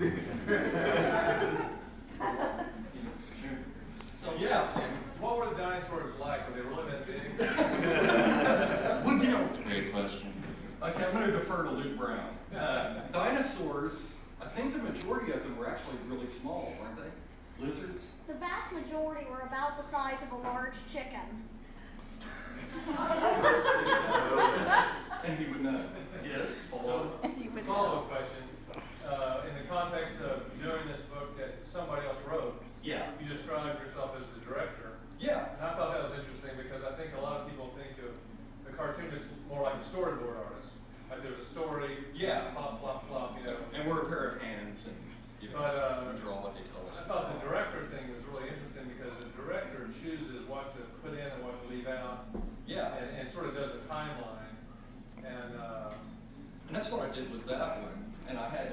So yeah, Sam. What were the dinosaurs like? Were they really that big? Well, you know, Great question. okay, I'm going to defer to Luke Brown. Dinosaurs, I think the majority of them were actually really small, weren't they? Lizards? The vast majority were about the size of a large chicken. And he would know. Yes, So, follow-up question. In the context of doing this book that somebody else wrote, yeah. you described yourself as the director. Yeah. And I thought that was interesting because I think a lot of people think of the cartoonist more like a storyboard artist. Like there's a story, Yeah. plop, plop, plop, you know. And we're a pair of hands, and you know, we draw what they tell us. I thought the director thing was really interesting because the director chooses what to put in and what to leave out. Yeah. And sort of does a timeline. And that's what I did with that one. And I had,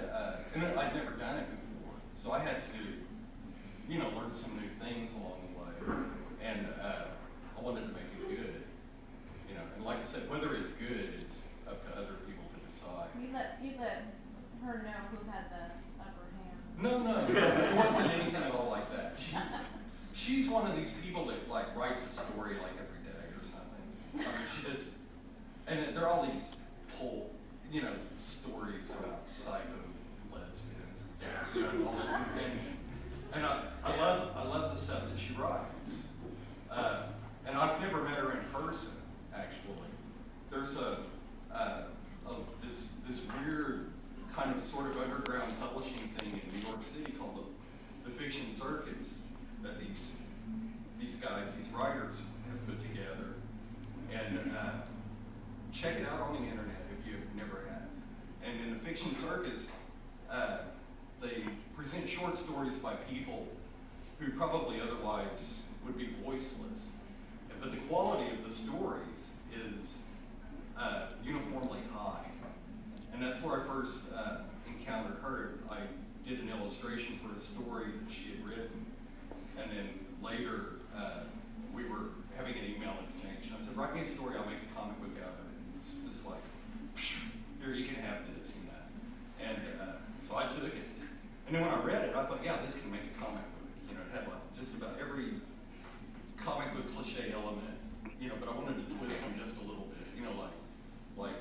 and I'd never done it before, so I had to, you know, learn some new things along the way. And I wanted to make it good, you know. And like I said, whether it's good is up to other people to decide. You let her know who had the upper hand. No, it wasn't anything at all like that. She's one of these people that like writes a story like every day or something. I mean, she just, and there are all these whole, you know, stories about psycho lesbians and stuff. You know, and I love the stuff that she writes. And I've never met her in person, actually. There's this weird kind of sort of underground publishing thing in New York City called the Fiction Circus that these guys, these writers have put together. And check it out on the internet if you never have. And in the Fiction Circus, they present short stories by people who probably otherwise would be voiceless. But the quality of the stories is uniformly high. And that's where I first encountered her. I did an illustration for a story that she had written. And then later, we were having an email exchange. And I said, write me a story, I'll make a comic book out of it. And it's like, here, you can have this and that. And so I took it. And then when I read it, I thought, yeah, this can make a comic book. You know, it had like just about every comic book cliche element, you know, but I wanted to twist them just a little bit. You know, like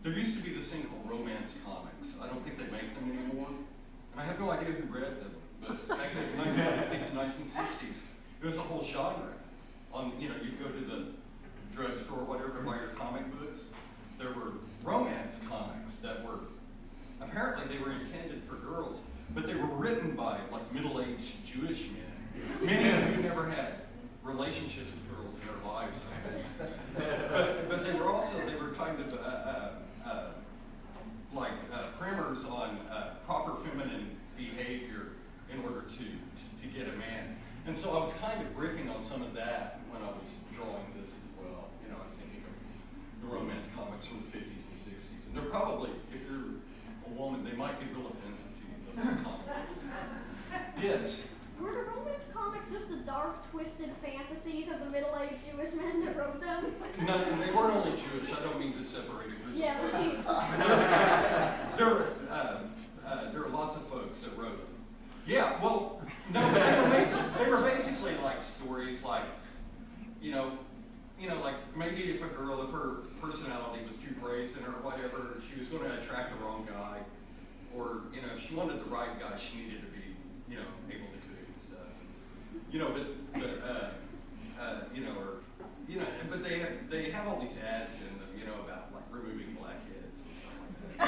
there used to be this thing called romance comics. I don't think they make them anymore. And I have no idea who read them, but back in the 1950s and 1960s, it was a whole genre. You know, you'd go to the drugstore or whatever to buy your comic books. There were romance comics that were, apparently they were intended for girls, but they were written by like middle-aged Jewish men, many of who never had relationships with girls in their lives. But they were kind of like primers on proper feminine behavior in order to get a man. And so I was kind of riffing on some of that when I was drawing this as well. You know, I was thinking of the romance comics from the 50s and 60s. And they're probably, if you're a woman, they might be real offensive to you, those comics. Yes? Were the romance comics just the dark, twisted fantasies of the middle-aged Jewish men that wrote them? No, they weren't only Jewish. I don't mean to separate a group Yeah, of folks. There are lots of folks that wrote them. Yeah, well, no, but they were basically like stories like, you know, like maybe if her personality was too brazen or whatever, she was going to attract the wrong guy, or you know, if she wanted the right guy, she needed to be, you know, able to cook and stuff. You know, but they have all these ads in them, you know, about like removing blackheads and stuff like that.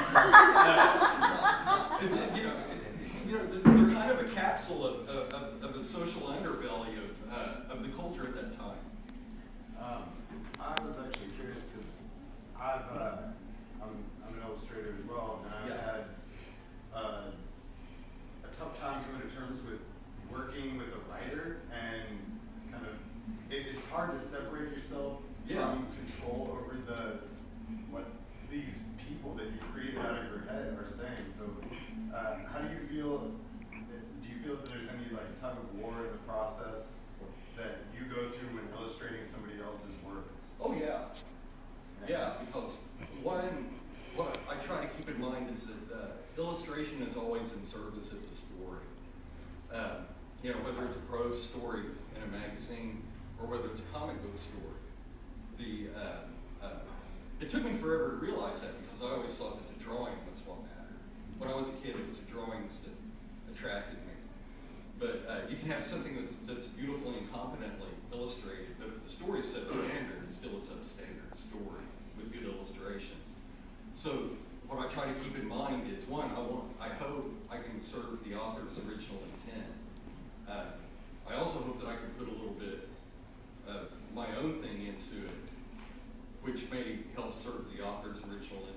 They're kind of a capsule of the social underbelly of the culture at that time. I was actually curious because I'm an illustrator as well, and I've had a tough time coming to terms with working with a writer, and kind of it's hard to separate yourself from control over what these people that you've created out of your head are saying. So how do you feel? Do you feel that there's any like tug of war in the process that you go through when illustrating somebody else's works? Oh yeah, because what I try to keep in mind is that illustration is always in service of the story. You know, whether it's a prose story in a magazine or whether it's a comic book story. It took me forever to realize that because I always thought that the drawing was what mattered. When I was a kid, it was the drawings that attracted me. But you can have something that's beautifully and competently illustrated, but if the story is substandard, it's still a substandard story with good illustrations. So what I try to keep in mind is, one, I hope I can serve the author's original intent. I also hope that I can put a little bit of my own thing into it, which may help serve the author's original intent.